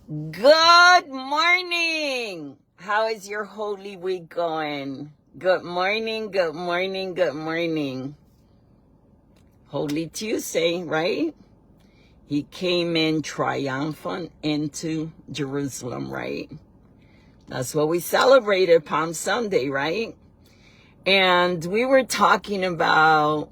Good morning. How is your Holy Week going? Good morning, good morning, good morning. Holy Tuesday, right? He came in triumphant into Jerusalem, right? That's what we celebrated Palm Sunday, right? And we were talking about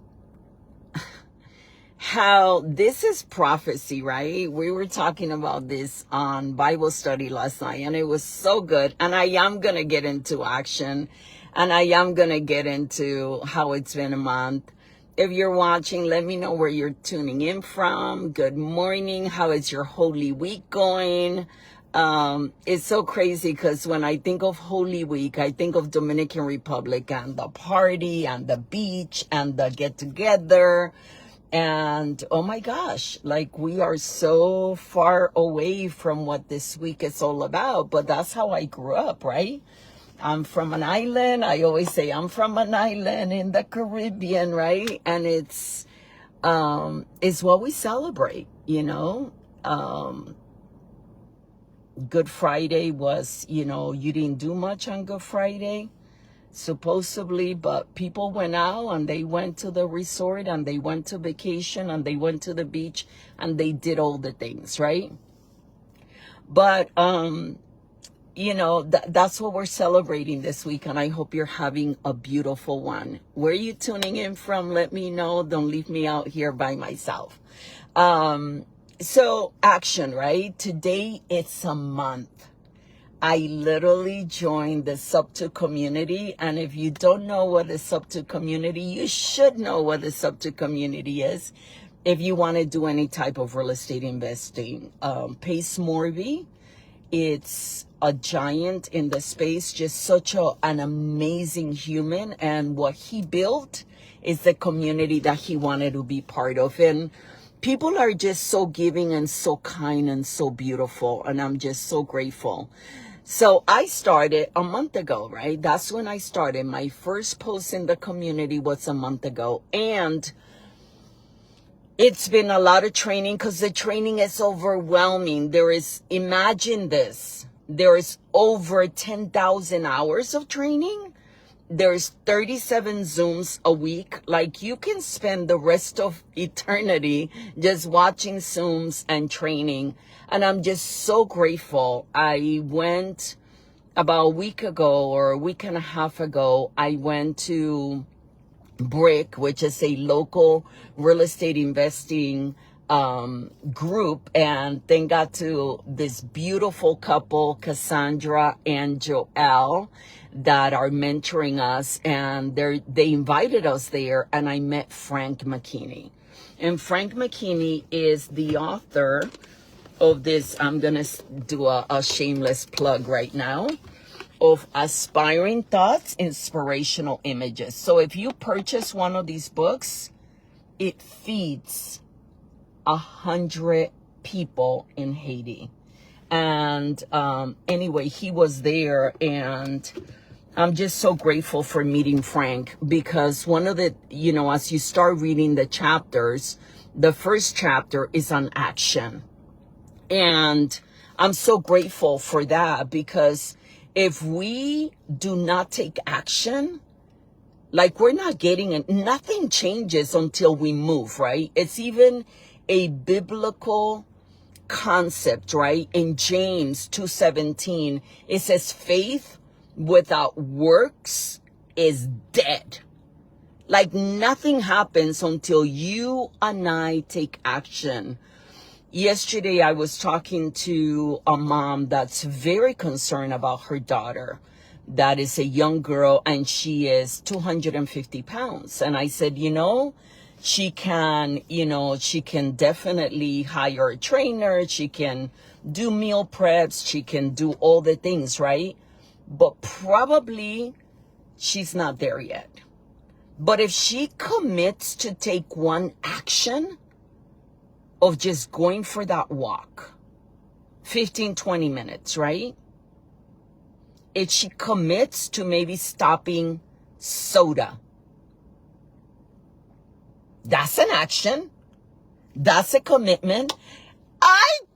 how this is prophecy, right? We were talking about this on Bible study last night, and it was so good. And I am going to get into action, and I am going to get into how it's been a month. If you're watching, let me know where you're tuning in from. Good morning. How is your Holy Week going? It's so crazy because when I think of Holy Week, I think of Dominican Republic and the party and the beach and the get together. And oh my gosh, like we are so far away from what this week is all about, but that's how I grew up, right? I'm from an island. I always say I'm from an island in the Caribbean, right? And it's what we celebrate, you know? Good Friday was, you didn't do much on Good Friday, supposedly, but people went out and they went to the resort and they went to vacation and they went to the beach and they did all the things, right? But that's what we're celebrating this week, and I hope you're having a beautiful one. Where are you tuning in from? Let me know. Don't leave me out here by myself. So action, right? Today it's a month. I literally joined the Sub2 community, and if you don't know what the Sub2 community, you should know what the Sub2 community is. If you want to do any type of real estate investing, Pace Morby, it's a giant in the space, just such an amazing human, and what he built is the community that he wanted to be part of. And people are just so giving and so kind and so beautiful, and I'm just so grateful. So I started a month ago, right? That's when I started. My first post in the community was a month ago. And it's been a lot of training because the training is overwhelming. Imagine this, there is over 10,000 hours of training. There's 37 Zooms a week. Like, you can spend the rest of eternity just watching Zooms and training. And I'm just so grateful. I went about a week ago or a week and a half ago, I went to Brick, which is a local real estate investing group, and then got to this beautiful couple, Cassandra and Joelle, that are mentoring us, and they invited us there, and I met Frank McKinney. And Frank McKinney is the author of this. I'm gonna do a shameless plug right now, of Aspiring Thoughts, Inspirational Images. So if you purchase one of these books, it feeds 100 people in Haiti. And anyway, he was there, and I'm just so grateful for meeting Frank, because one of the, as you start reading the chapters, the first chapter is on action. And I'm so grateful for that, because if we do not take action, like, we're not getting it. Nothing changes until we move, right? It's even a biblical concept, right? In James 2:17, it says faith without works is dead. Like, nothing happens until you and I take action. Yesterday, I was talking to a mom that's very concerned about her daughter. That is a young girl, and she is 250 pounds. And I said, she can definitely hire a trainer. She can do meal preps. She can do all the things, right? But probably she's not there yet. But if she commits to take one action of just going for that walk, 15, 20 minutes, right? If she commits to maybe stopping soda, that's an action. That's a commitment.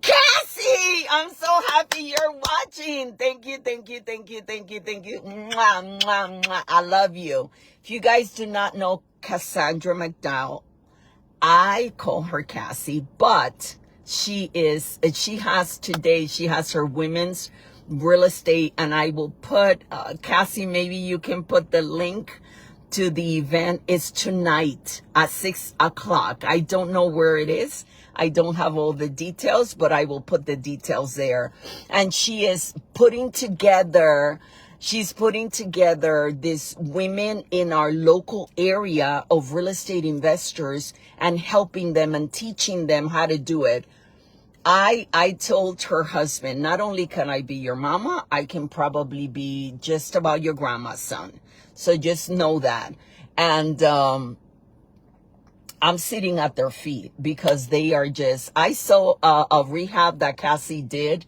Cassie, I'm so watching. Thank you, thank you, thank you, thank you, thank you. Mwah, mwah, mwah. I love you. If you guys do not know Cassandra McDowell, I call her Cassie, but she has her women's real estate, and I will put, Cassie, maybe you can put the link to the event. It's tonight at 6 o'clock. I don't know where it is. I don't have all the details, but I will put the details there. And she's putting together these women in our local area of real estate investors and helping them and teaching them how to do it. I told her husband, not only can I be your mama, I can probably be just about your grandma's son. So just know that. And I'm sitting at their feet because they are just, I saw a rehab that Cassie did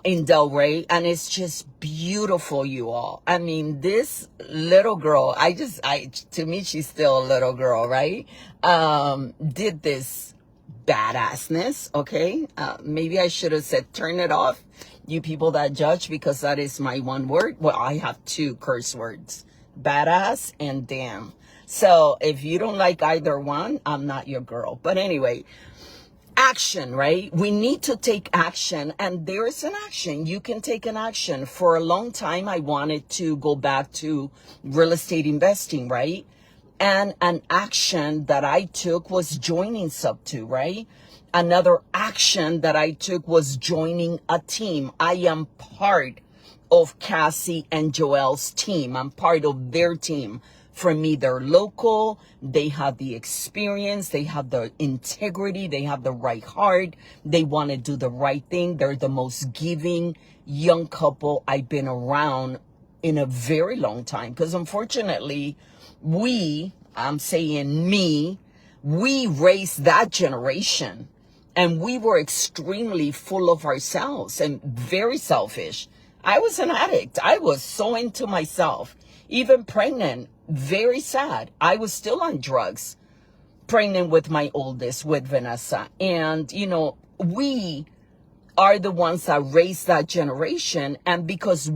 in Delray, and it's just beautiful, you all. I mean, this little girl, to me, she's still a little girl, right? Did this badassness, okay? Maybe I should have said, turn it off, you people that judge, because that is my one word. Well, I have two curse words, badass and damn. So if you don't like either one, I'm not your girl. But anyway, action, right? We need to take action, and there is an action. You can take an action. For a long time, I wanted to go back to real estate investing, right? And an action that I took was joining Sub2, right? Another action that I took was joining a team. I am part of Cassie and Joelle's team. I'm part of their team. For me, they're local. They have the experience. They have the integrity. They have the right heart. They want to do the right thing. They're the most giving young couple I've been around in a very long time. Because unfortunately, I'm saying me, we raised that generation, and we were extremely full of ourselves and very selfish. I was an addict. I was so into myself. Even pregnant, very sad. I was still on drugs, pregnant with my oldest, with Vanessa. And, we are the ones that raised that generation. And because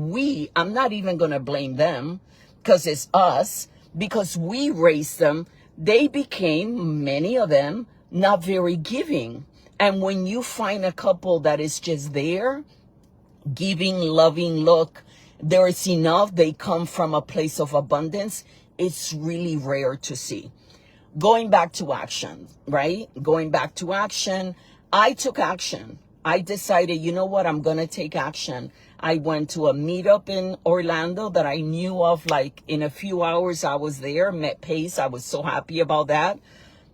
I'm not even going to blame them, because it's us, because we raised them, they became, many of them, not very giving. And when you find a couple that is just there, giving, loving, look, there is enough, they come from a place of abundance, it's really rare to see. Going back to action, right? Going back to action, I took action. I decided, you know what, I'm going to take action. I went to a meetup in Orlando that I knew of, like in a few hours I was there, met Pace. I was so happy about that.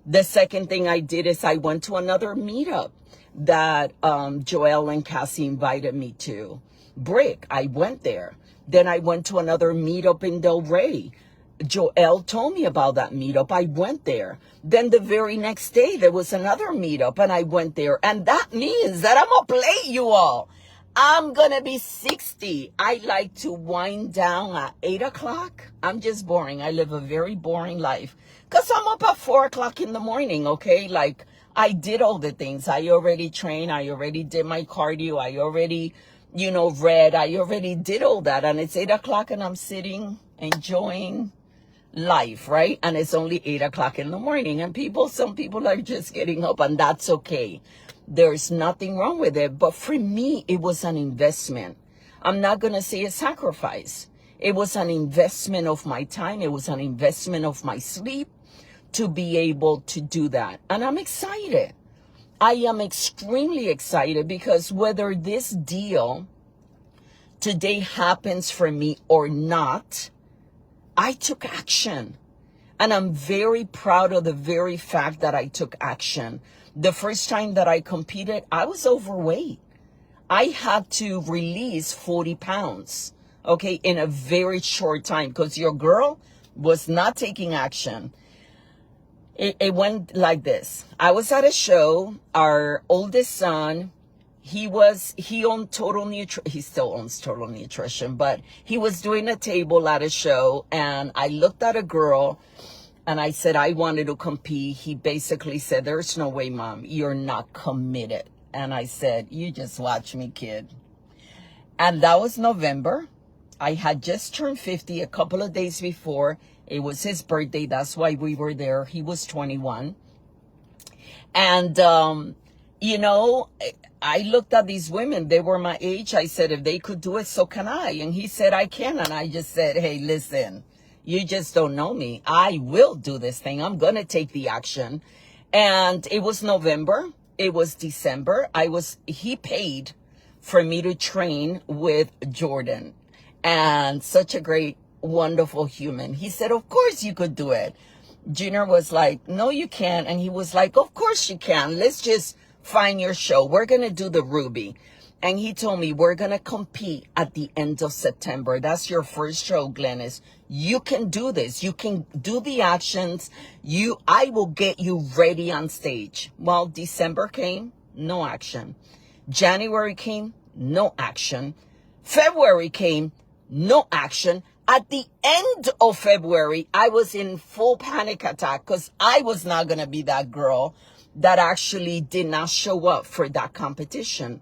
The second thing I did is I went to another meetup that Joelle and Cassie invited me to. Brick, I went there. Then I went to another meetup in Delray. Joelle told me about that meetup. I went there. Then the very next day, there was another meetup, and I went there. And that means that I'm up late, you all. I'm going to be 60. I like to wind down at 8 o'clock. I'm just boring. I live a very boring life because I'm up at 4 o'clock in the morning, okay? Like, I did all the things. I already trained. I already did my cardio. I already, read. I already did all that. And it's 8 o'clock, and I'm sitting, enjoying life, right? And it's only 8 o'clock in the morning, and some people are just getting up, and that's okay. There's nothing wrong with it. But for me, it was an investment. I'm not going to say a sacrifice. It was an investment of my time. It was an investment of my sleep to be able to do that. And I'm excited. I am extremely excited because whether this deal today happens for me or not, I took action. And I'm very proud of the very fact that I took action. The first time that I competed, I was overweight. I had to release 40 pounds, okay, in a very short time because your girl was not taking action. It went like this. I was at a show. Our oldest son, he owned Total Nutrition. He still owns Total Nutrition, but he was doing a table at a show, and I looked at a girl, and I said I wanted to compete. He basically said, "There's no way, Mom, you're not committed." And I said, "You just watch me, kid." And that was November. I had just turned 50 a couple of days before. It was his birthday. That's why we were there. He was 21. And, you know, I looked at these women. They were my age. I said, if they could do it, so can I. And he said, I can. And I just said, hey, listen, you just don't know me. I will do this thing. I'm going to take the action. And it was November. It was December. He paid for me to train with Jordan. And such a great, wonderful human. He said, of course you could do it. Junior was like, no, you can't. And he was like, of course you can. Let's just find your show. We're going to do the Ruby. And he told me, we're going to compete at the end of September. That's your first show, Glennis. You can do this. You can do the actions. I will get you ready on stage. Well, December came, no action. January came, no action. February came, no action. At the end of February, I was in full panic attack because I was not going to be that girl that actually did not show up for that competition.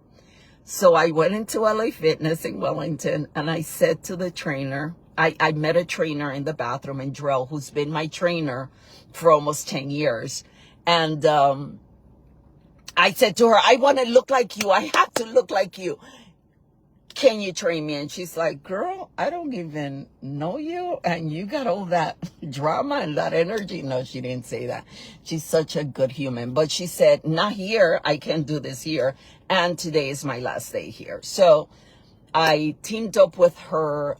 So I went into LA Fitness in Wellington and I said to the trainer, I met a trainer in the bathroom in Drell who's been my trainer for almost 10 years. And I said to her, I want to look like you. I have to look like you. Can you train me? And she's like, girl, I don't even know you. And you got all that drama and that energy. No, she didn't say that. She's such a good human. But she said, not here. I can't do this here. And today is my last day here. So I teamed up with her,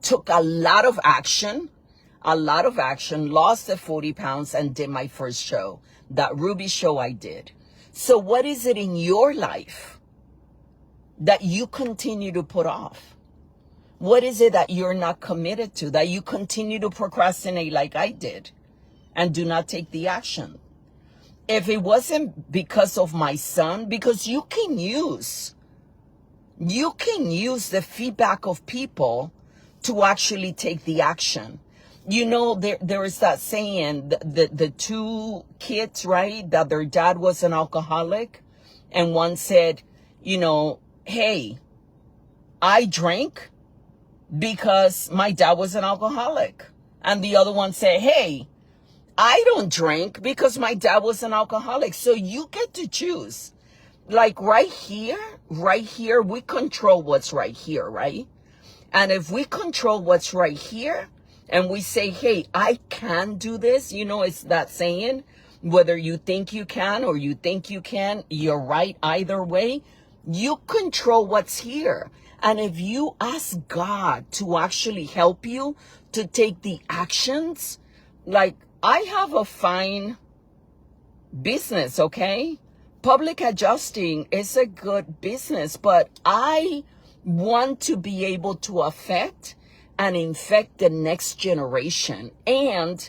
took a lot of action, lost the 40 pounds and did my first show. That Ruby show I did. So what is it in your life that you continue to put off? What is it that you're not committed to, that you continue to procrastinate like I did and do not take the action? If it wasn't because of my son, because you can use the feedback of people to actually take the action. You know, there is that saying, the two kids, right, that their dad was an alcoholic, and one said, you know, hey, I drank because my dad was an alcoholic. And the other one said, hey, I don't drink because my dad was an alcoholic. So you get to choose. Like right here, we control what's right here, right? And if we control what's right here and we say, hey, I can do this, you know, it's that saying, whether you think you can or you think you can, you're right either way. You control what's here. And if you ask God to actually help you to take the actions, like I have a fine business, okay? Public adjusting is a good business, but I want to be able to affect and infect the next generation. And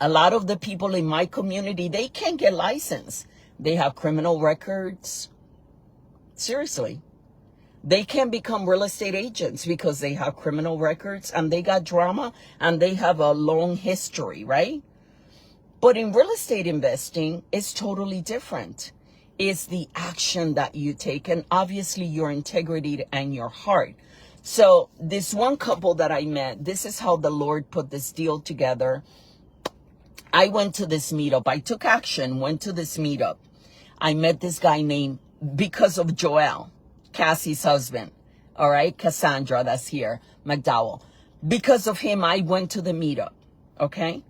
a lot of the people in my community, they can't get licensed. They have criminal records. Seriously. They can't become real estate agents because they have criminal records and they got drama and they have a long history, right? But in real estate investing, it's totally different. It's the action that you take and obviously your integrity and your heart. So this one couple that I met, this is how the Lord put this deal together. I went to this meetup. I took action, went to this meetup. I met this guy named, because of Joel, Cassie's husband, all right, Cassandra, that's here, McDowell. Because of him, I went to the meetup, okay?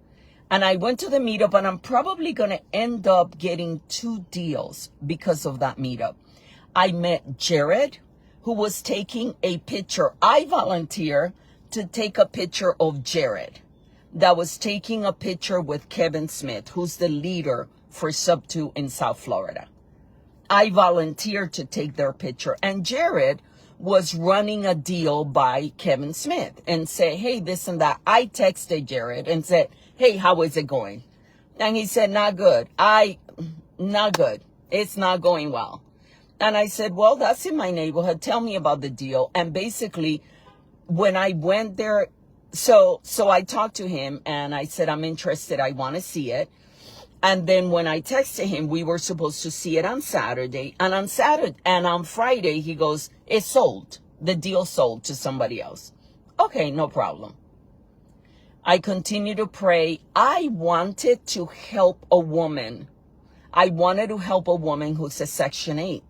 And I went to the meetup, and I'm probably going to end up getting 2 deals because of that meetup. I met Jared, who was taking a picture. I volunteer to take a picture of Jared that was taking a picture with Kevin Smith, who's the leader for Sub 2 in South Florida. I volunteered to take their picture. And Jared was running a deal by Kevin Smith and said, hey, this and that. I texted Jared and said, hey, how is it going? And he said, not good. Not good. It's not going well. And I said, well, that's in my neighborhood. Tell me about the deal. And basically, when I went there, so I talked to him and I said, I'm interested. I want to see it. And then when I texted him, we were supposed to see it on Saturday. And on Friday, he goes, it's sold. The deal sold to somebody else. Okay, no problem. I continue to pray. I wanted to help a woman. I wanted to help a woman who's a Section 8.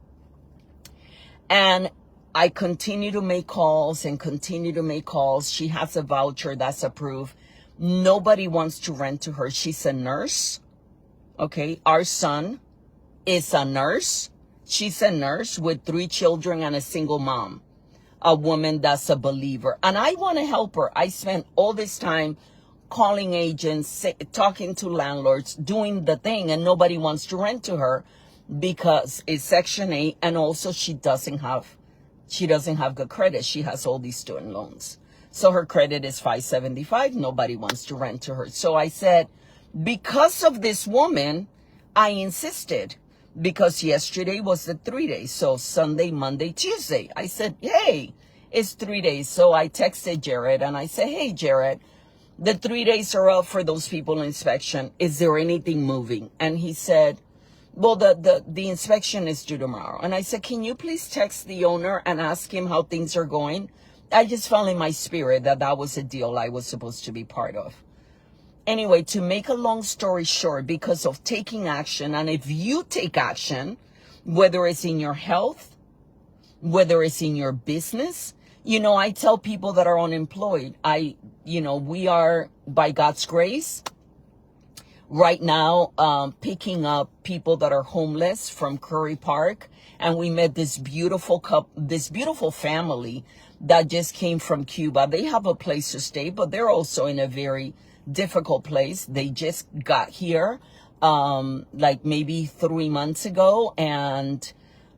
And I continue to make calls and continue to make calls. She has a voucher that's approved. Nobody wants to rent to her. She's a nurse. Okay, our son is a nurse. She's a nurse with 3 children and a single mom. A woman that's a believer. And I want to help her. I spent all this time calling agents, talking to landlords, doing the thing, and nobody wants to rent to her because it's Section 8, and also she doesn't have good credit. She has all these student loans. So her credit is 575. Nobody wants to rent to her. So I said, because of this woman, I insisted, because yesterday was the 3 days. So Sunday, Monday, Tuesday. I said, hey, it's 3 days. So I texted Jared and I said, hey, Jared, the 3 days are up for those people inspection. Is there anything moving? And he said, well, the inspection is due tomorrow. And I said, can you please text the owner and ask him how things are going? I just felt in my spirit that was a deal I was supposed to be part of. Anyway, to make a long story short, because of taking action, and if you take action, whether it's in your health, whether it's in your business, I tell people that are unemployed, we are, by God's grace, right now, picking up people that are homeless from Curry Park. And we met this beautiful family that just came from Cuba. They have a place to stay, but they're also in a very difficult place. They just got here, like maybe 3 months ago, and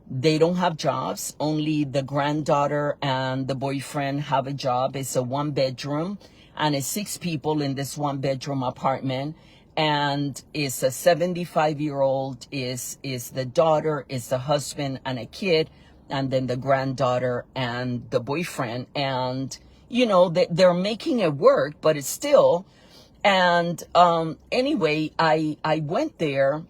they don't have jobs. Only the granddaughter and the boyfriend have a job. It's a 1-bedroom, and it's 6 people in this 1-bedroom apartment. And it's a 75-year-old, is the daughter, is the husband and a kid, and then the granddaughter and the boyfriend. And, they're making it work, but it's still. And anyway, I went there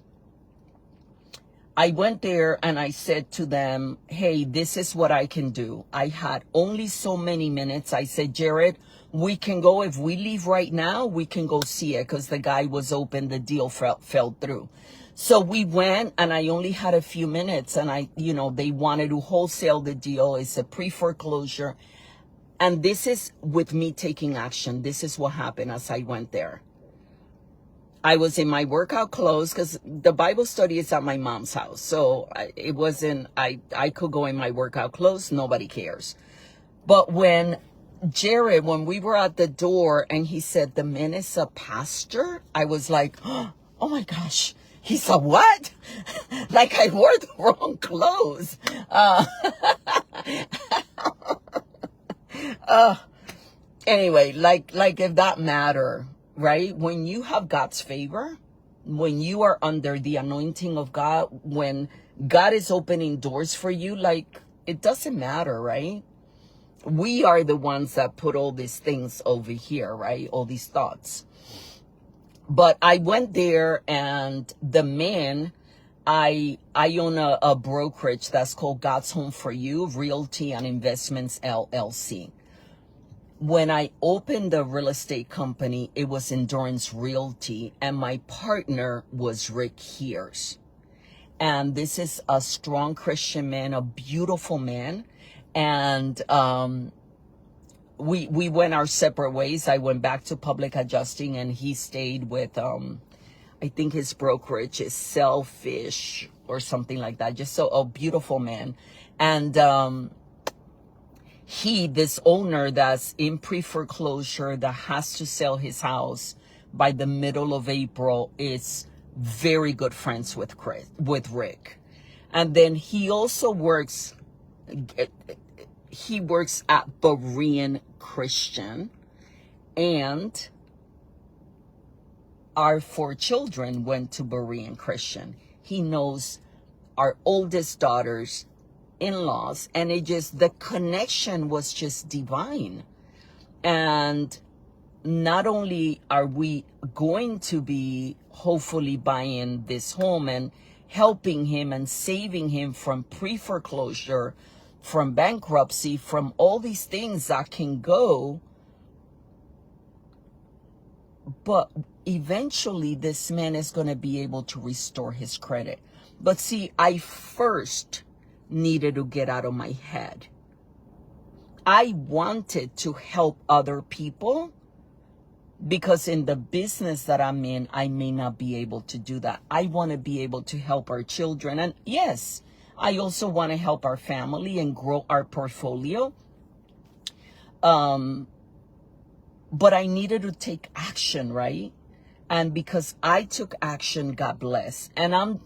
and I said to them, hey, this is what I can do. I had only so many minutes. I said, Jared, we can go. If we leave right now, we can go see it, because the guy was open. The deal fell through. So we went, and I only had a few minutes, and they wanted to wholesale the deal. It's a pre-foreclosure. And this is with me taking action. This is what happened as I went there. I was in my workout clothes, because the Bible study is at my mom's house. So I could go in my workout clothes. Nobody cares. But when we were at the door and he said, the man is a pastor, I was like, oh my gosh, he's a what? Like I wore the wrong clothes. Anyway, like if that matter, right? When you have God's favor, when you are under the anointing of God, when God is opening doors for you, like it doesn't matter, right? We are the ones that put all these things over here, right? All these thoughts. But I went there, and the man, I own a brokerage that's called God's Home for You, Realty and Investments, LLC. When I opened the real estate company, it was Endurance Realty, and my partner was Rick Hears. And this is a strong Christian man, a beautiful man. And we went our separate ways. I went back to public adjusting, and he stayed with, I think his brokerage is Selfish or something like that. Just a beautiful man. And this owner that's in pre-foreclosure, that has to sell his house by the middle of April, is very good friends with Rick. And then he also works at Berean Christian, and our 4 children went to Berean Christian. He knows our oldest daughter's in-laws, and the connection was just divine. And not only are we going to be hopefully buying this home and helping him and saving him from pre-foreclosure, from bankruptcy, from all these things that can go, but eventually this man is going to be able to restore his credit. But see, I first needed to get out of my head. I wanted to help other people, because in the business that I'm in, I may not be able to do that. I want to be able to help our children. And yes, I also want to help our family and grow our portfolio. But I needed to take action, right? And because I took action, God bless. And I'm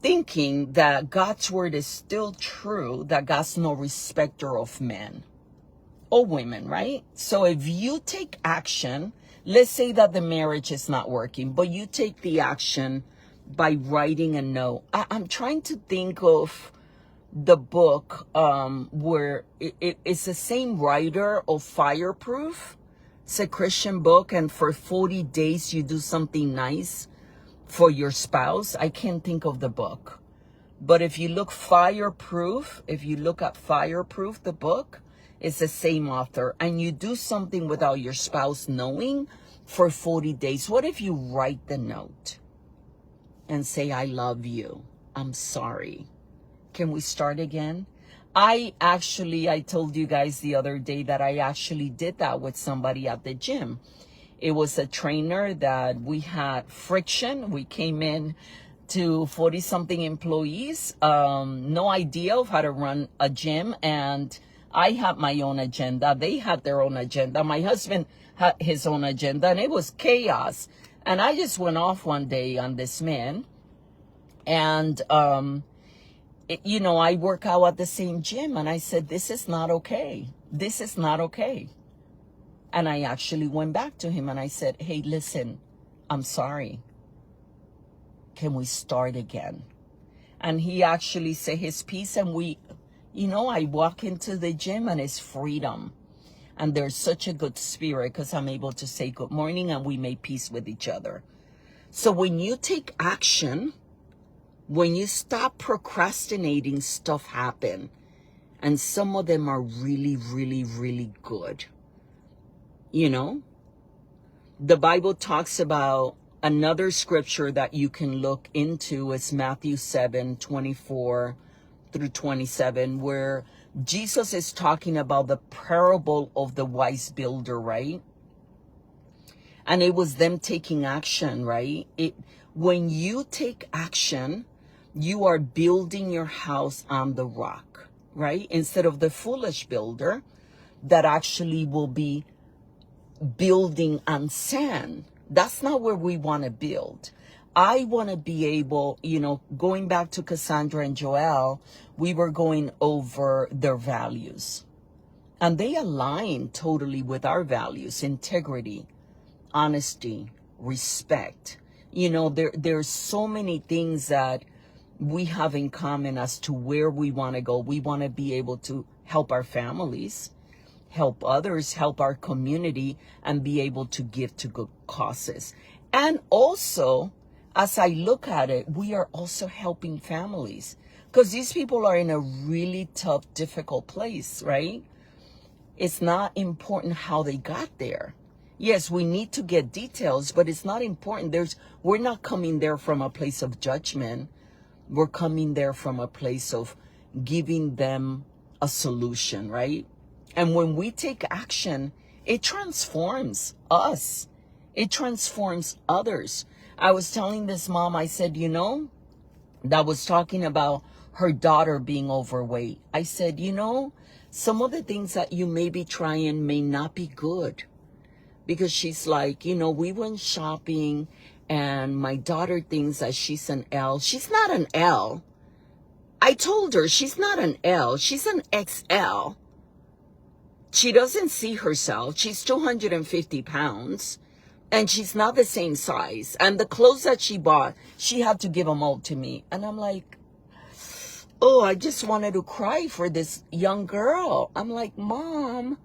thinking that God's word is still true, that God's no respecter of men or women, right? So if you take action, let's say that the marriage is not working, but you take the action by writing a note. I'm trying to think of the book where it's the same writer of Fireproof. It's a Christian book, and for 40 days you do something nice for your spouse. I can't think of the book. But if you look Fireproof, if you look at Fireproof, the book, it's the same author. And you do something without your spouse knowing for 40 days. What if you write the note and say, I love you, I'm sorry, can we start again? I told you guys the other day that I actually did that with somebody at the gym. It was a trainer that we had friction. We came in to 40-something employees, no idea of how to run a gym. And I had my own agenda. They had their own agenda. My husband had his own agenda, and it was chaos. And I just went off one day on this man. And, I work out at the same gym. And I said, this is not okay. This is not okay. And I actually went back to him and I said, hey, listen, I'm sorry. Can we start again? And he actually said his piece, and I walk into the gym and it's freedom. And there's such a good spirit because I'm able to say good morning and we make peace with each other. So when you take action, when you stop procrastinating, stuff happen. And some of them are really, really, really good. The Bible talks about another scripture that you can look into is Matthew 7:24 through 27, where Jesus is talking about the parable of the wise builder, right? And it was them taking action, right? When you take action, you are building your house on the rock, right? Instead of the foolish builder that actually will be building on sand. That's not where we want to build. I want to be able, going back to Cassandra and Joel, we were going over their values. And they align totally with our values: integrity, honesty, respect. There's so many things that we have in common as to where we want to go. We want to be able to help our families, help others, help our community, and be able to give to good causes. And also, as I look at it, we are also helping families, because these people are in a really tough, difficult place, right? It's not important how they got there. Yes, we need to get details, but it's not important. We're not coming there from a place of judgment. We're coming there from a place of giving them a solution, right? And when we take action, it transforms us. It transforms others. I was telling this mom, I said, that was talking about her daughter being overweight. I said, some of the things that you may be trying may not be good. Because she's like, we went shopping and my daughter thinks that she's an L. She's not an L. I told her she's not an L. She's an XL. She doesn't see herself. She's 250 pounds and she's not the same size. And the clothes that she bought, she had to give them all to me. And I'm like, oh, I just wanted to cry for this young girl. I'm like, Mom,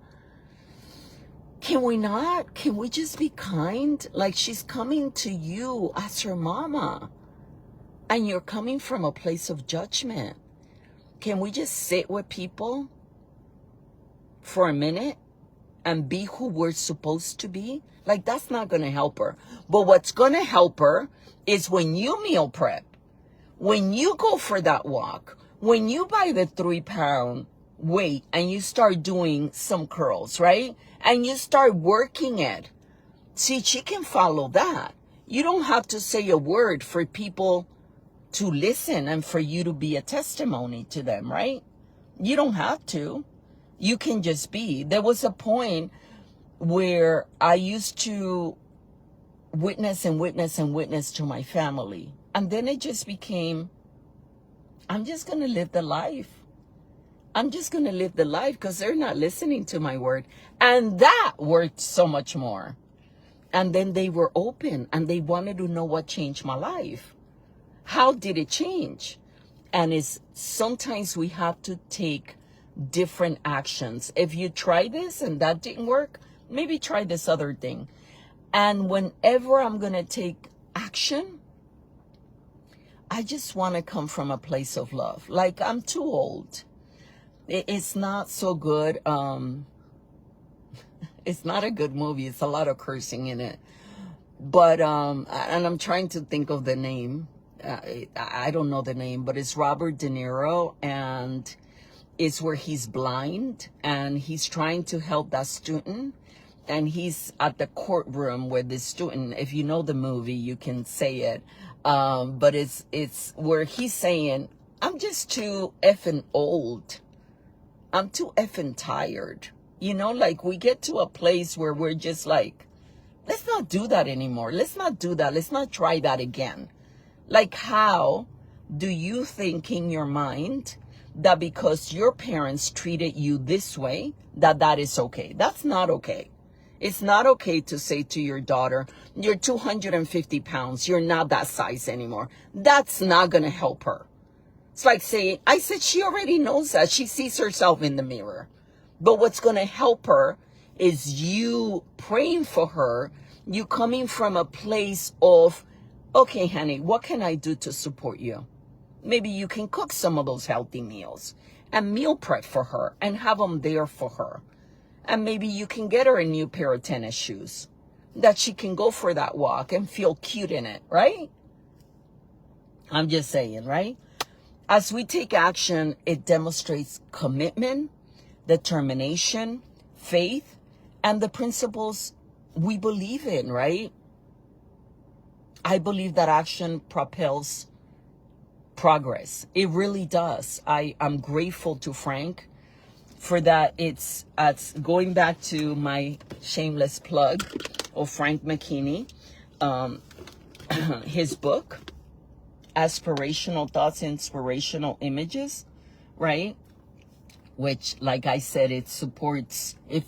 Can we not? Can we just be kind? Like, she's coming to you as her mama, and you're coming from a place of judgment. Can we just sit with people for a minute and be who we're supposed to be? Like, that's not going to help her. But what's going to help her is when you meal prep, when you go for that walk, when you buy the 3-pound weight and you start doing some curls, right? And you start working it. See, she can follow that. You don't have to say a word for people to listen and for you to be a testimony to them, right? You don't have to. You can just be. There was a point where I used to witness and witness and witness to my family. And then it just became, I'm just going to live the life. I'm just going to live the life because they're not listening to my word. And that worked so much more. And then they were open and they wanted to know what changed my life. How did it change? And it's sometimes we have to take different actions. If you try this and that didn't work, maybe try this other thing. And whenever I'm going to take action, I just want to come from a place of love. Like, I'm too old. It's not so good. It's not a good movie. It's a lot of cursing in it. But, and I'm trying to think of the name. I don't know the name, but it's Robert De Niro, and it's where he's blind and he's trying to help that student, and he's at the courtroom with this student. If you know the movie, you can say it. But it's where he's saying, I'm just too effing old. I'm too effing tired. You know, like, we get to a place where we're just like, let's not do that anymore. Let's not do that. Let's not try that again. Like, how do you think in your mind that because your parents treated you this way, that is okay? That's not okay. It's not okay to say to your daughter, you're 250 pounds. You're not that size anymore. That's not going to help her. It's like saying, I said she already knows that. She sees herself in the mirror. But what's going to help her is you praying for her, you coming from a place of, okay, honey, what can I do to support you? Maybe you can cook some of those healthy meals and meal prep for her and have them there for her. And maybe you can get her a new pair of tennis shoes that she can go for that walk and feel cute in it, right? I'm just saying, right? As we take action, it demonstrates commitment, determination, faith, and the principles we believe in, right? I believe that action propels progress. It really does. I'm grateful to Frank for that. It's going back to my shameless plug of Frank McKinney, his book, Aspirational Thoughts, Inspirational Images, right? Which, like I said, it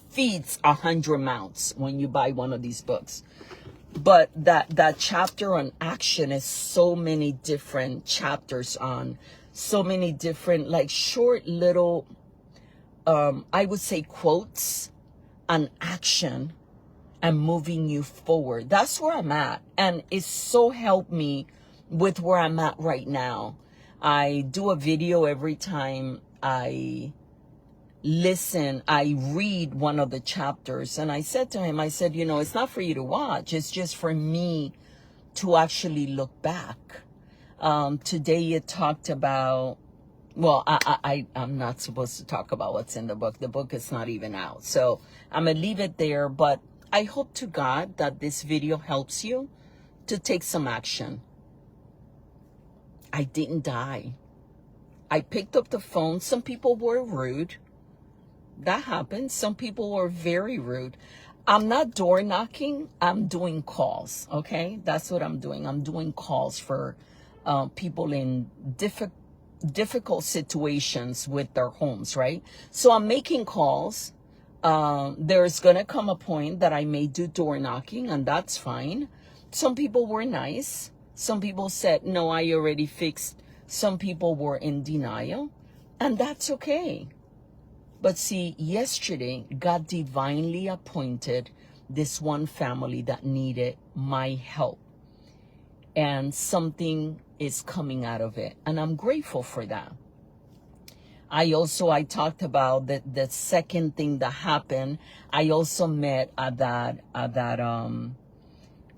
feeds 100 mouths when you buy one of these books. But that chapter on action is so many different chapters on so many different, like, short little, I would say, quotes on action and moving you forward. That's where I'm at. And it's so helped me with where I'm at right now. I do a video every time I read one of the chapters. And I said to him, I said, you know, it's not for you to watch. It's just for me to actually look back. Today it talked about, well, I'm not supposed to talk about what's in the book. The book is not even out. So I'm going to leave it there. But I hope to God that this video helps you to take some action. I didn't die. I picked up the phone. Some people were rude. That happens. Some people were very rude. I'm not door knocking. I'm doing calls. Okay. That's what I'm doing. I'm doing calls for people in difficult situations with their homes. Right. So I'm making calls. There's going to come a point that I may do door knocking, and that's fine. Some people were nice. Some people said, no, I already fixed. Some people were in denial, and that's okay. But see, yesterday, God divinely appointed this one family that needed my help. And something is coming out of it. And I'm grateful for that. I talked about the second thing that happened. I also met at that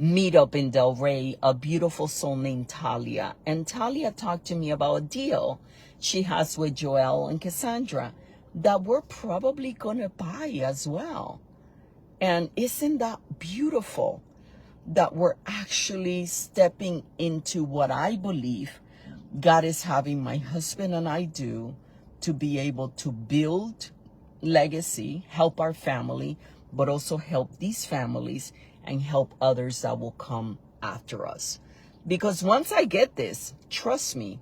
meetup in Del Rey, a beautiful soul named Talia. And Talia talked to me about a deal she has with Joel and Cassandra that we're probably going to buy as well. And isn't that beautiful that we're actually stepping into what I believe God is having my husband and I do, to be able to build legacy, help our family, but also help these families and help others that will come after us. Because once I get this, trust me,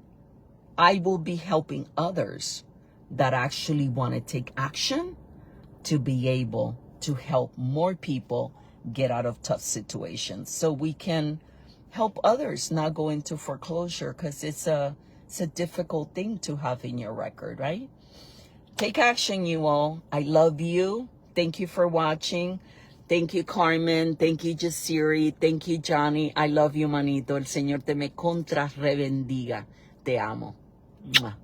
I will be helping others that actually want to take action to be able to help more people get out of tough situations, so we can help others not go into foreclosure, because it's a difficult thing to have in your record, right? Take action, you all. I love you. Thank you for watching. Thank you, Carmen. Thank you, Jasiri. Thank you, Johnny. I love you, manito. El Señor te me contra rebendiga. Te amo. Mwah.